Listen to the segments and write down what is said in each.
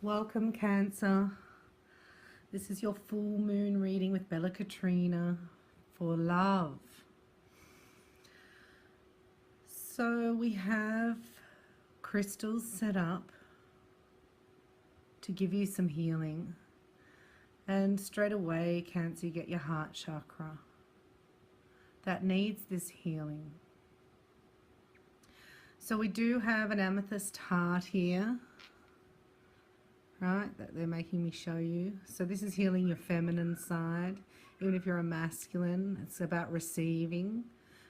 Welcome, Cancer. This is your full moon reading with Bella Katrina for love. So we have crystals set up to give you some healing. And straight away, Cancer, you get your heart chakra. That needs this healing. So we do have an amethyst heart here. Right, that they're making me show you. So this is healing your feminine side. Even if you're a masculine, it's about receiving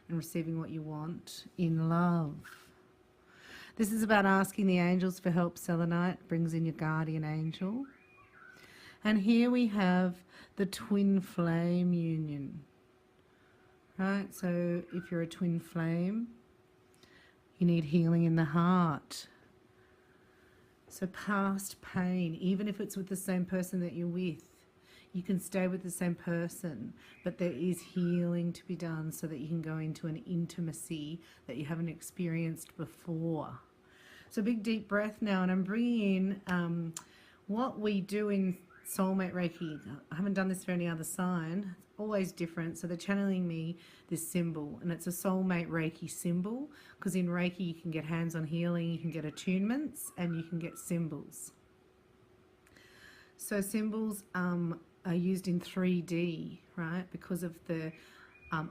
and receiving what you want in love. This is about asking the angels for help. Selenite brings in your guardian angel. And here we have the twin flame union. Right, so if you're a twin flame, you need healing in the heart. So past pain, even if it's with the same person that you're with, you can stay with the same person, but there is healing to be done so that you can go into an intimacy that you haven't experienced before. So big deep breath now, and I'm bringing in what we do in Soulmate Reiki. I haven't done this for any other sign. It's always different. So they're channeling me this symbol, and it's a Soulmate Reiki symbol, because in Reiki you can get hands-on healing, you can get attunements, and you can get symbols. So symbols are used in 3D, right? Because of the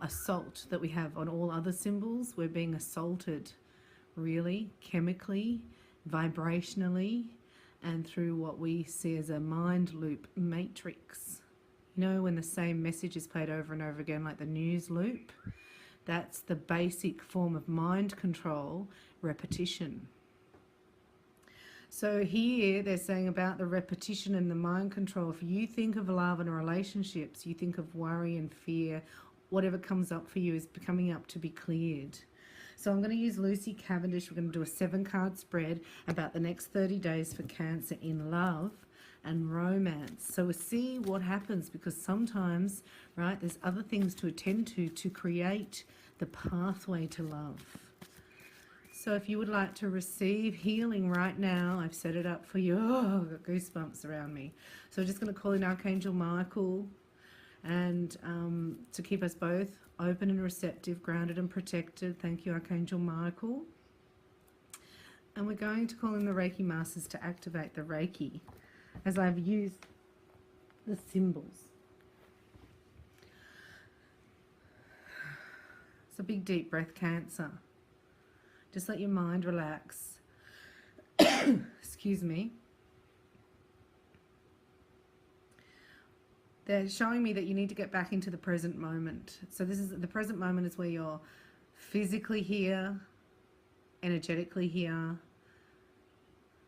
assault that we have on all other symbols. We're being assaulted, really, chemically, vibrationally, and through what we see as a mind loop matrix. You know, when the same message is played over and over again, like the news loop, that's the basic form of mind control, repetition. So here they're saying about the repetition and the mind control. If you think of love and relationships, you think of worry and fear, whatever comes up for you is coming up to be cleared. So I'm going to use Lucy Cavendish. We're going to do a 7-card spread about the next 30 days for Cancer in love and romance. So we'll see what happens, because sometimes, right, there's other things to attend to create the pathway to love. So if you would like to receive healing right now, I've set it up for you. Oh, I've got goosebumps around me. So I'm just going to call in Archangel Michael, and to keep us both open and receptive, grounded and protected. Thank you, Archangel Michael. And we're going to call in the Reiki Masters to activate the Reiki as I've used the symbols. So big deep breath, Cancer. Just let your mind relax. Excuse me. They're showing me that you need to get back into the present moment. So this is the present moment is where you're physically here, energetically here,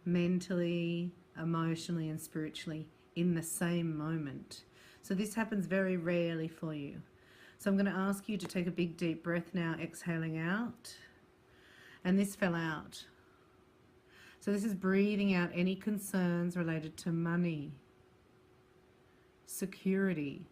mentally, emotionally and spiritually in the same moment. So this happens very rarely for you. So I'm going to ask you to take a big deep breath now, exhaling out. And this fell out. So this is breathing out any concerns related to money, security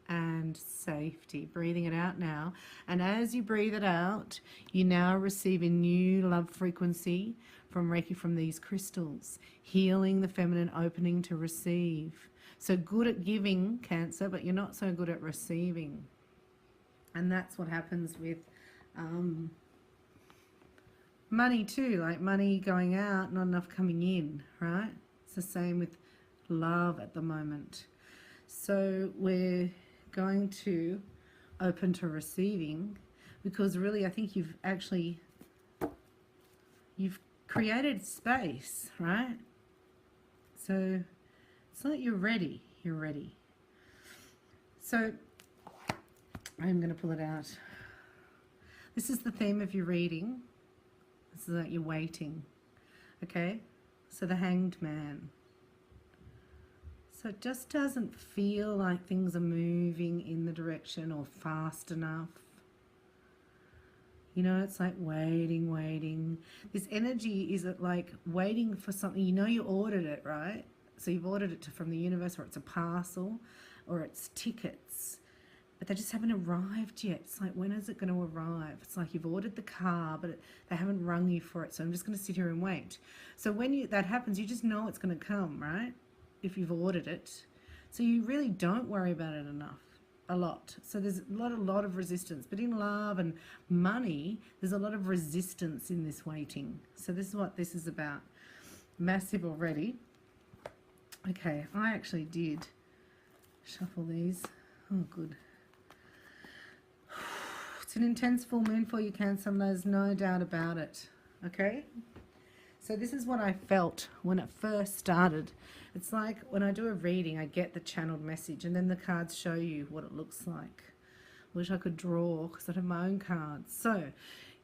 and safety. Breathing it out now, and as you breathe it out, you now receive a new love frequency from Reiki, from these crystals, healing the feminine, opening to receive. So good at giving, Cancer, but you're not so good at receiving. And that's what happens with money too, like money going out, not enough coming in, right? It's the same with love at the moment. So we're going to open to receiving, because really I think you've created space, right? So it's like you're ready. So I'm going to pull it out. This is the theme of your reading. This is that you're waiting. Okay, so the Hanged Man. So it just doesn't feel like things are moving in the direction or fast enough. You know, it's like waiting. This energy is like waiting for something. You know you ordered it, right? So you've ordered it from the universe, or it's a parcel, or it's tickets. but they just haven't arrived yet. It's like, when is it going to arrive? It's like you've ordered the car, but they haven't rung you for it. So I'm just going to sit here and wait. So when that happens, you just know it's going to come, right? If you've ordered it. So you really don't worry about it a lot. So there's a lot of resistance. But in love and money, there's a lot of resistance in this waiting. So this is what this is about. Massive already. Okay, I actually did shuffle these. Oh, good. It's an intense full moon for you, Cancer. There's no doubt about it. Okay? So this is what I felt when it first started. It's like when I do a reading, I get the channeled message, and then the cards show you what it looks like. Wish I could draw because I have my own cards. So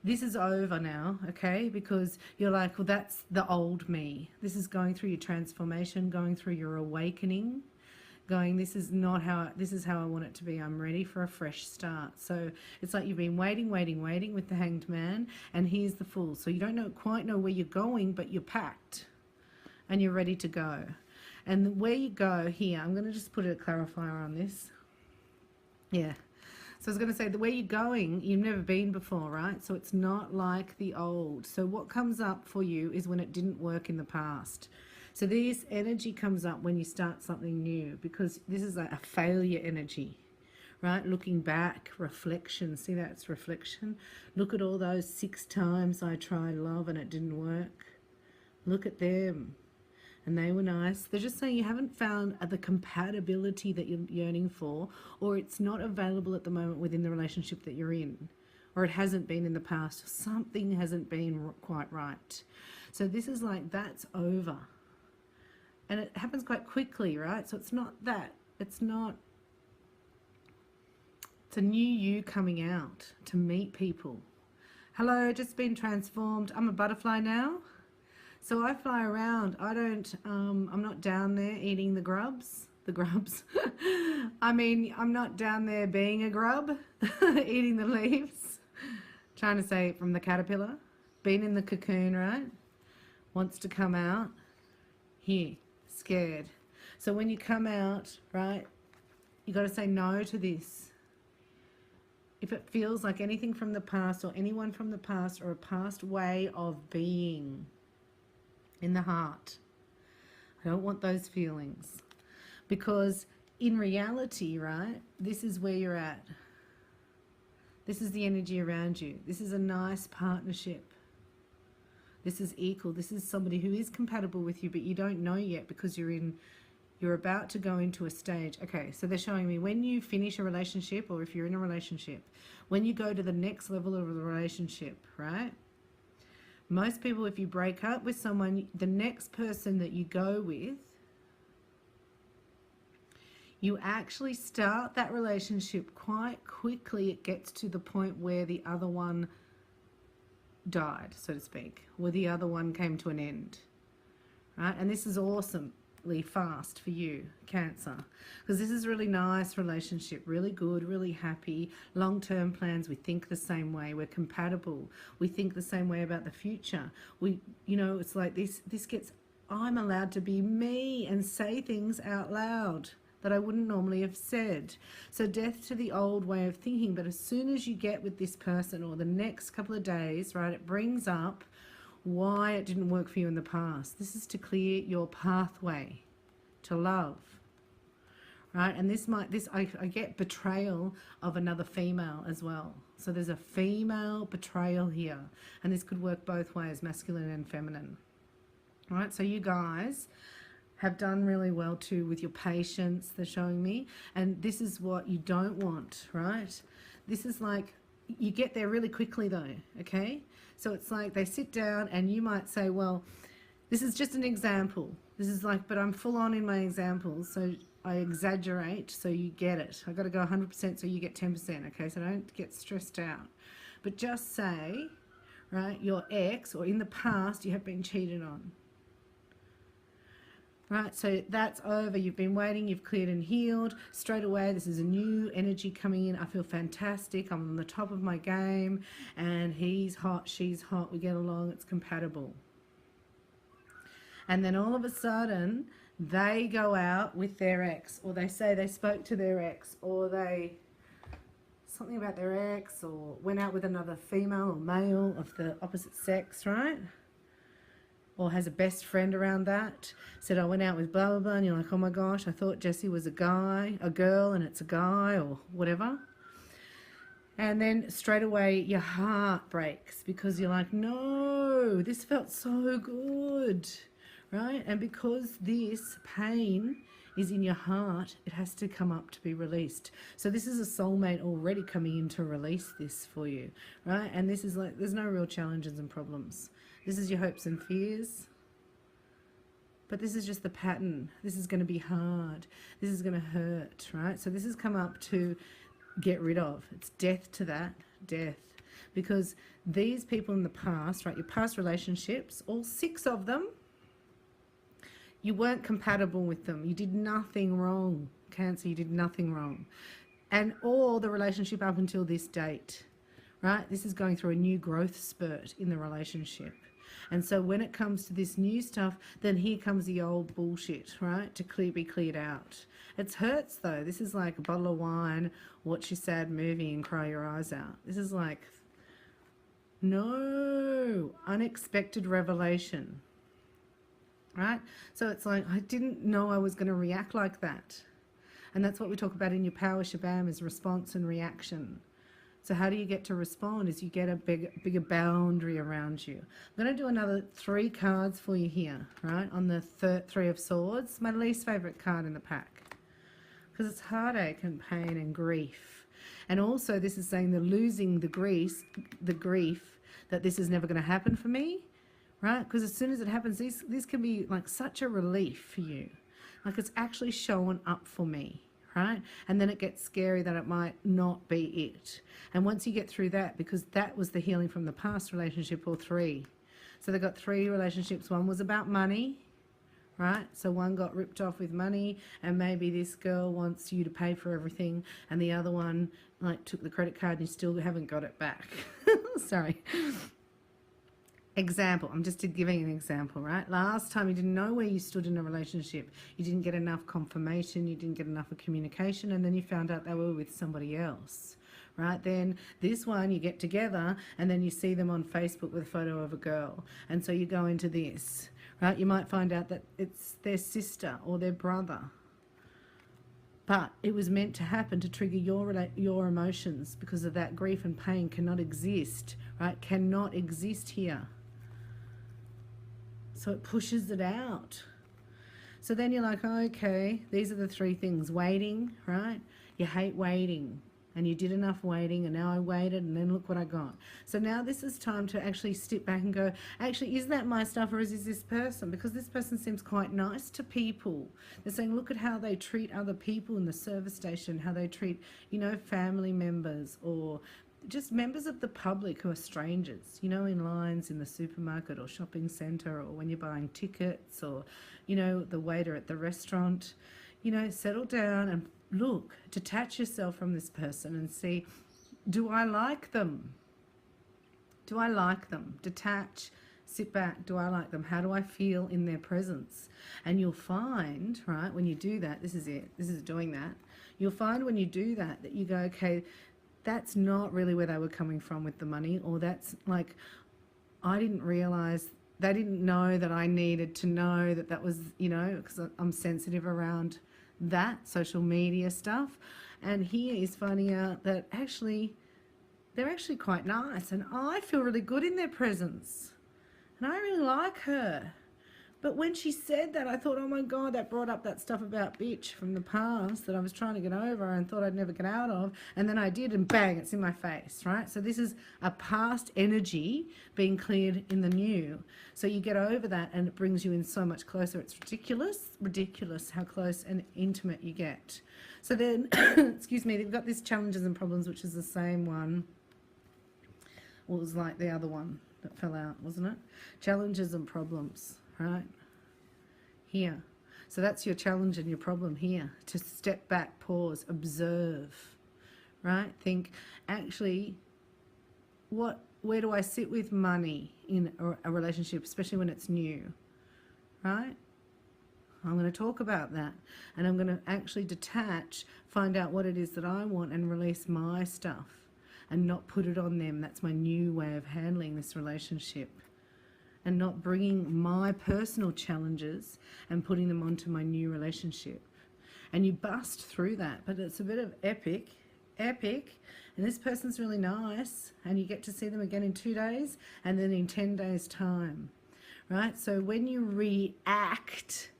this is over now, okay? Because you're like, well, that's the old me. This is going through your transformation, going through your awakening, going, this is how I want it to be. I'm ready for a fresh start. So it's like you've been waiting with the Hanged Man, and here's the Fool. So you don't quite know where you're going, but you're packed and you're ready to go. And where you go here, I'm going to just put a clarifier on this. Yeah. So I was going to say, the where you're going, you've never been before, right? So it's not like the old. So what comes up for you is when it didn't work in the past. So this energy comes up when you start something new, because this is a failure energy, right? Looking back, reflection. See, that's reflection. Look at all those 6 times I tried love and it didn't work. Look at them. And they were nice. They're just saying you haven't found the compatibility that you're yearning for, or it's not available at the moment within the relationship that you're in, or it hasn't been in the past. Something hasn't been quite right. So this is like, that's over. And it happens quite quickly, right? So it's not that. It's not. It's a new you coming out to meet people. Hello, just been transformed. I'm a butterfly now. So I fly around. I'm not down there eating the grubs. I mean, I'm not down there being a grub, eating the leaves. Trying to say from the caterpillar. Been in the cocoon, right? Wants to come out. Here, scared. So when you come out, right, you got to say no to this. If it feels like anything from the past or anyone from the past or a past way of being in the heart, I don't want those feelings. Because in reality, right, this is where you're at. This is the energy around you. This is a nice partnership. This is equal. This is somebody who is compatible with you, but you don't know yet because you're about to go into a stage. Okay, so they're showing me when you finish a relationship, or if you're in a relationship, when you go to the next level of the relationship, right? Most people, if you break up with someone, the next person that you go with, you actually start that relationship quite quickly. It gets to the point where the other one died, so to speak, where the other one came to an end, right? And this is awesomely fast for you, Cancer, because this is a really nice relationship, really good, really happy, long-term plans. We think the same way. We're compatible. We think the same way about the future. It's like this gets, I'm allowed to be me and say things out loud that I wouldn't normally have said. So death to the old way of thinking. But as soon as you get with this person, or the next couple of days, right, it brings up why it didn't work for you in the past. This is to clear your pathway to love, right? And I get betrayal of another female as well. So there's a female betrayal here, and this could work both ways, masculine and feminine, right? So you guys have done really well too with your patience, they're showing me. And this is what you don't want, right? This is like, you get there really quickly though, okay? So it's like they sit down and you might say, well, this is just an example. This is like, but I'm full on in my examples, so I exaggerate so you get it. I've got to go 100% so you get 10%, okay? So don't get stressed out. But just say, right, your ex, or in the past you have been cheated on. Right, so that's over. You've been waiting, you've cleared and healed. Straight away, this is a new energy coming in. I feel fantastic. I'm on the top of my game, and he's hot, she's hot. We get along, it's compatible. And then all of a sudden, they go out with their ex, or they say they spoke to their ex, or they something about their ex, or went out with another female or male of the opposite sex, right? Or has a best friend around that, said I went out with blah blah blah, and you're like, oh my gosh, I thought Jesse was a girl, and it's a guy, or whatever. And then straight away your heart breaks because you're like, no, this felt so good, right? And because this pain is in your heart, it has to come up to be released. So this is a soulmate already coming in to release this for you, right? And this is like, there's no real challenges and problems. This is your hopes and fears. But this is just the pattern. This is going to be hard. This is going to hurt, right? So this has come up to get rid of. It's death to that, death. Because these people in the past, right, your past relationships, all 6 of them, you weren't compatible with them. You did nothing wrong, Cancer. You did nothing wrong. And all the relationship up until this date, right? This is going through a new growth spurt in the relationship. And so when it comes to this new stuff, then here comes the old bullshit, right? To be cleared out. It hurts though. This is like a bottle of wine, watch your sad movie and cry your eyes out. This is like, no, unexpected revelation, right? So it's like, I didn't know I was going to react like that. And that's what we talk about in your Power Shabam, is response and reaction. So how do you get to respond? Is you get a bigger boundary around you. I'm going to do another 3 cards for you here, right? On the 3 of Swords, my least favorite card in the pack, because it's heartache and pain and grief. And also this is saying the losing the grief that this is never going to happen for me, right? Because as soon as it happens, this can be like such a relief for you. Like it's actually showing up for me. Right? And then it gets scary that it might not be it. And once you get through that, because that was the healing from the past relationship, or 3. So they got 3 relationships. One was about money, right? So one got ripped off with money, and maybe this girl wants you to pay for everything, and the other one like took the credit card and you still haven't got it back. Sorry. Example, I'm just giving an example, right? Last time you didn't know where you stood in a relationship. You didn't get enough confirmation, you didn't get enough of communication, and then you found out they were with somebody else, right? Then this one, you get together and then you see them on Facebook with a photo of a girl, and so you go into this, right? You might find out that it's their sister or their brother, but it was meant to happen to trigger your emotions, because of that grief and pain cannot exist, right? Cannot exist here. So it pushes it out. So then you're like, okay, these are the 3 things. Waiting, right? You hate waiting, and you did enough waiting, and now I waited, and then look what I got. So now this is time to actually step back and go, actually, is that my stuff, or is this person? Because this person seems quite nice to people. They're saying, look at how they treat other people in the service station, how they treat, you know, family members, or just members of the public who are strangers, you know, in lines in the supermarket or shopping centre, or when you're buying tickets, or, you know, the waiter at the restaurant. You know, settle down and look, detach yourself from this person and see, do I like them? Do I like them? Detach, sit back, do I like them? How do I feel in their presence? And you'll find, right, when you do that, this is it, this is doing that, you'll find when you do that, that you go, okay, that's not really where they were coming from with the money, or that's like, I didn't realize, they didn't know that I needed to know that that was, you know, because I'm sensitive around that social media stuff. And here is finding out that actually they're actually quite nice, and I feel really good in their presence, and I really like her. But when she said that, I thought, oh my God, that brought up that stuff about bitch from the past that I was trying to get over and thought I'd never get out of. And then I did, and bang, it's in my face, right? So this is a past energy being cleared in the new. So you get over that, and it brings you in so much closer. It's ridiculous how close and intimate you get. So then, excuse me, they've got this challenges and problems, which is the same one. Well, it was like the other one that fell out, wasn't it? Challenges and problems. Right here. So that's your challenge and your problem here. To step back, pause, observe, right? Think, actually, where do I sit with money in a relationship, especially when it's new, right? I'm going to talk about that, and I'm going to actually detach, find out what it is that I want, and release my stuff and not put it on them. That's my new way of handling this relationship, and not bringing my personal challenges and putting them onto my new relationship. And you bust through that, but it's a bit of epic, and this person's really nice, and you get to see them again in 2 days and then in 10 days time, right? So when you react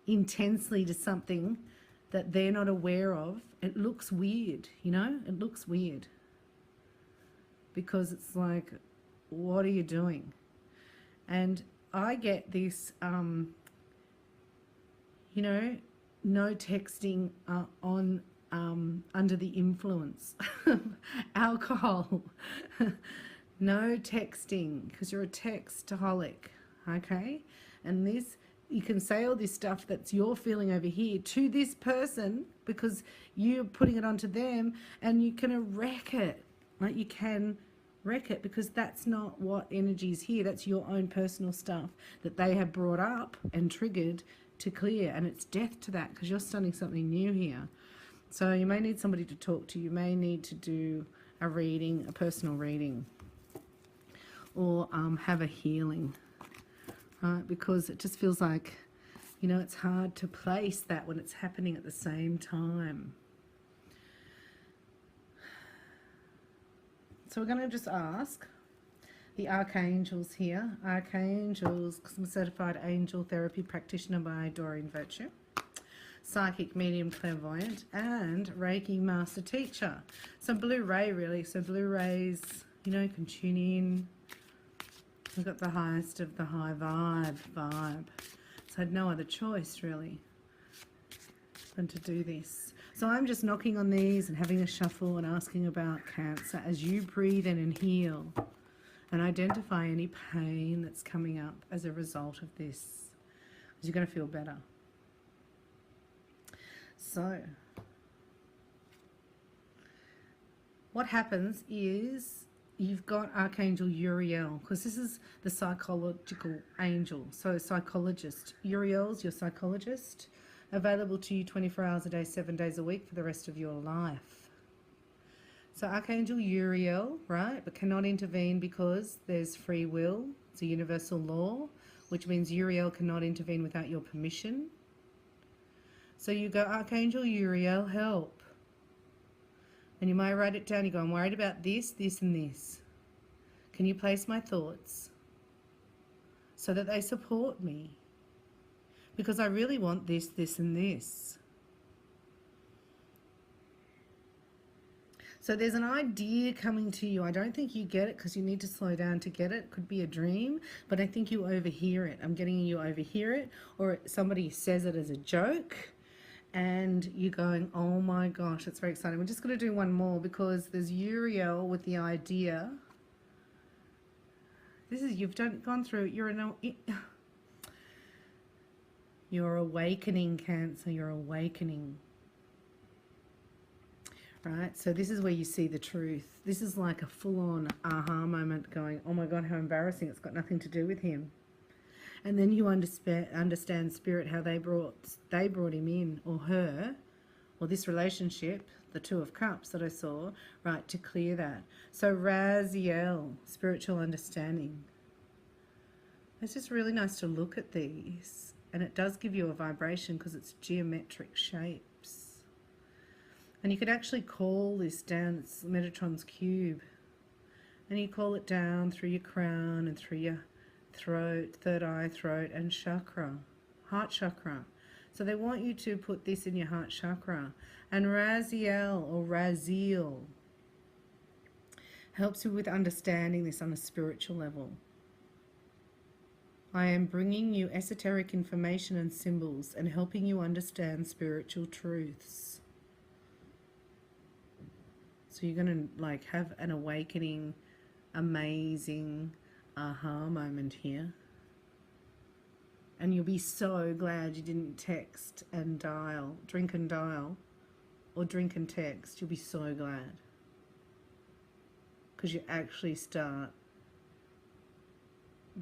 intensely to something that they're not aware of, it looks weird, you know? It looks weird because it's like, what are you doing? And I get this, you know, no texting on under the influence of alcohol. No texting because you're a textaholic, okay? And this, you can say all this stuff that's you're feeling over here to this person because you're putting it onto them, and you can wreck it. Like, you can wreck it because that's not what energy is here. That's your own personal stuff that they have brought up and triggered to clear, and it's death to that because you're starting something new here. So you may need somebody to talk to. You may need to do a reading, a personal reading, or have a healing, right? Because it just feels like, you know, it's hard to place that when it's happening at the same time. So we're going to just ask the archangels here. Archangels, because I'm a certified angel therapy practitioner by Doreen Virtue, psychic medium clairvoyant, and Reiki master teacher. So blue ray, really. So blue rays, you know, can tune in. We've got the highest of the high vibe. So I had no other choice, really, than to do this. So I'm just knocking on these and having a shuffle and asking about Cancer as you breathe in and heal and identify any pain that's coming up as a result of this, because you're going to feel better. So what happens is you've got Archangel Uriel, because this is the psychological angel. So psychologist. Uriel's your psychologist, available to you 24 hours a day, 7 days a week for the rest of your life. So Archangel Uriel, right, but cannot intervene because there's free will. It's a universal law, which means Uriel cannot intervene without your permission. So you go, Archangel Uriel, help. And you might write it down. You go, I'm worried about this, this, and this. Can you place my thoughts so that they support me? Because I really want this, this, and this. So there's an idea coming to you. I don't think you get it because you need to slow down to get it. It could be a dream, but I think you overhear it. I'm getting you overhear it, or somebody says it as a joke, and you're going, oh my gosh, it's very exciting. We're just going to do one more because there's Uriel with the idea. This is, you've gone through, you're awakening, Cancer, you're awakening. Right, so this is where you see the truth. This is like a full-on aha moment going, oh my God, how embarrassing, it's got nothing to do with him. And then you understand Spirit, how they brought him in, or her, or this relationship, the Two of Cups that I saw, right, to clear that. So Raziel, spiritual understanding. It's just really nice to look at these. And it does give you a vibration because it's geometric shapes. And you could actually call this down, it's Metatron's cube. And you call it down through your crown and through your throat, third eye, throat, and chakra, heart chakra. So they want you to put this in your heart chakra. And Raziel, or Raziel, helps you with understanding this on a spiritual level. I am bringing you esoteric information and symbols and helping you understand spiritual truths. So you're going to like have an awakening, amazing aha moment here. And you'll be so glad you didn't text and dial, drink and dial, or drink and text. You'll be so glad. Because you actually start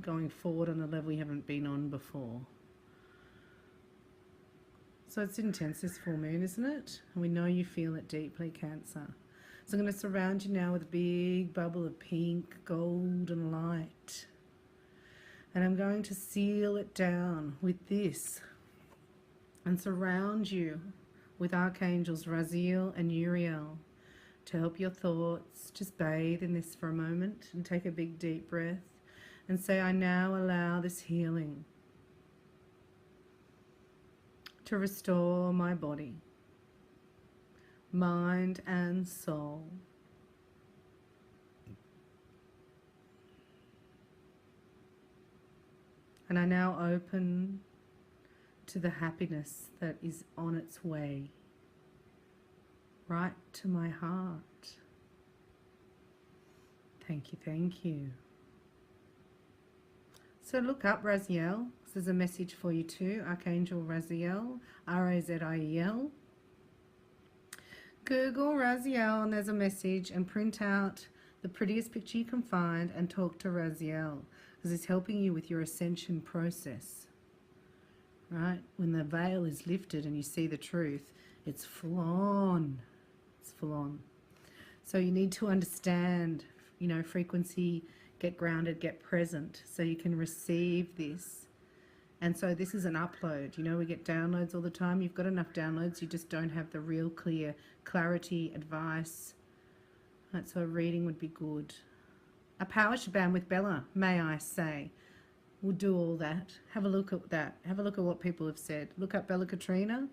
going forward on a level you haven't been on before. So it's intense, this full moon, isn't it? And we know you feel it deeply, Cancer. So I'm going to surround you now with a big bubble of pink, golden light. And I'm going to seal it down with this and surround you with archangels Raziel and Uriel to help your thoughts. Just bathe in this for a moment and take a big deep breath and say, I now allow this healing to restore my body, mind and soul. And I now open to the happiness that is on its way, right to my heart. Thank you, thank you. So look up Raziel. There's a message for you too. Archangel Raziel, R-A-Z-I-E-L. Google Raziel and there's a message, and print out the prettiest picture you can find and talk to Raziel, because it's helping you with your ascension process. Right? When the veil is lifted and you see the truth, it's full on. It's full on. So you need to understand, you know, frequency, get grounded, get present, so you can receive this. And so this is an upload. You know, we get downloads all the time. You've got enough downloads. You just don't have the real clear clarity, advice. Right, so a reading would be good. A Power Shabam with Bella, may I say. We'll do all that. Have a look at that. Have a look at what people have said. Look up Bella Katrina.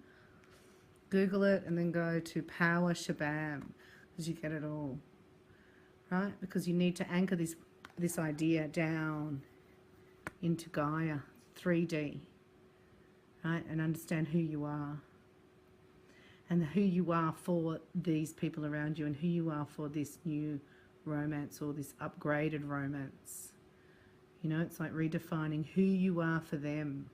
Google it and then go to Power Shabam, because you get it all. Right? Because you need to anchor this idea down into Gaia, 3D, right? And understand who you are, and who you are for these people around you, and who you are for this new romance or this upgraded romance. You know, it's like redefining who you are for them.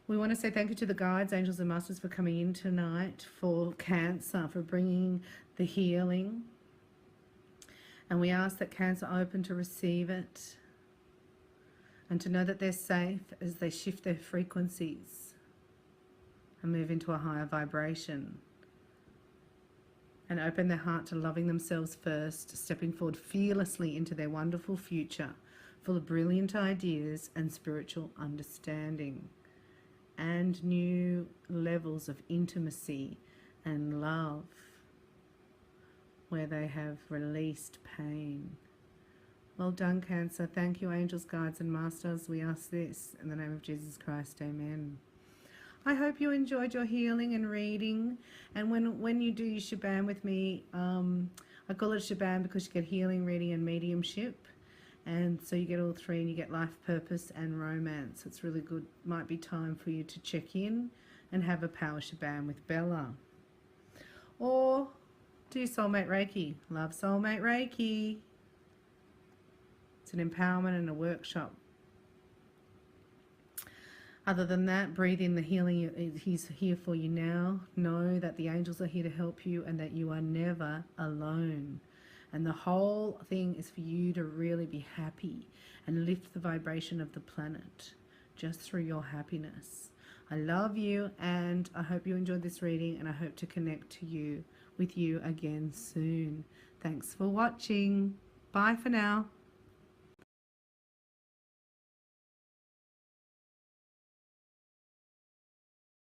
We want to say thank you to the guides, angels and masters for coming in tonight, for Cancer, for bringing the healing. And we ask that Cancer open to receive it and to know that they're safe as they shift their frequencies and move into a higher vibration and open their heart to loving themselves first, stepping forward fearlessly into their wonderful future, full of brilliant ideas and spiritual understanding and new levels of intimacy and love, where they have released pain. Well done, Cancer. Thank you, angels, guides and masters. We ask this in the name of Jesus Christ. Amen. I hope you enjoyed your healing and reading. And when you do your Shabam with me, I call it Shabam because you get healing, reading and mediumship. And so you get all three, and you get life purpose and romance. It's really good. Might be time for you to check in and have a Power Shabam with Bella. Or do Soulmate Reiki. Love Soulmate Reiki. It's an empowerment and a workshop. Other than that, breathe in the healing. He's here for you now. Know that the angels are here to help you and that you are never alone. And the whole thing is for you to really be happy and lift the vibration of the planet just through your happiness. I love you, and I hope you enjoyed this reading, and I hope to connect with you again soon. Thanks for watching. Bye for now.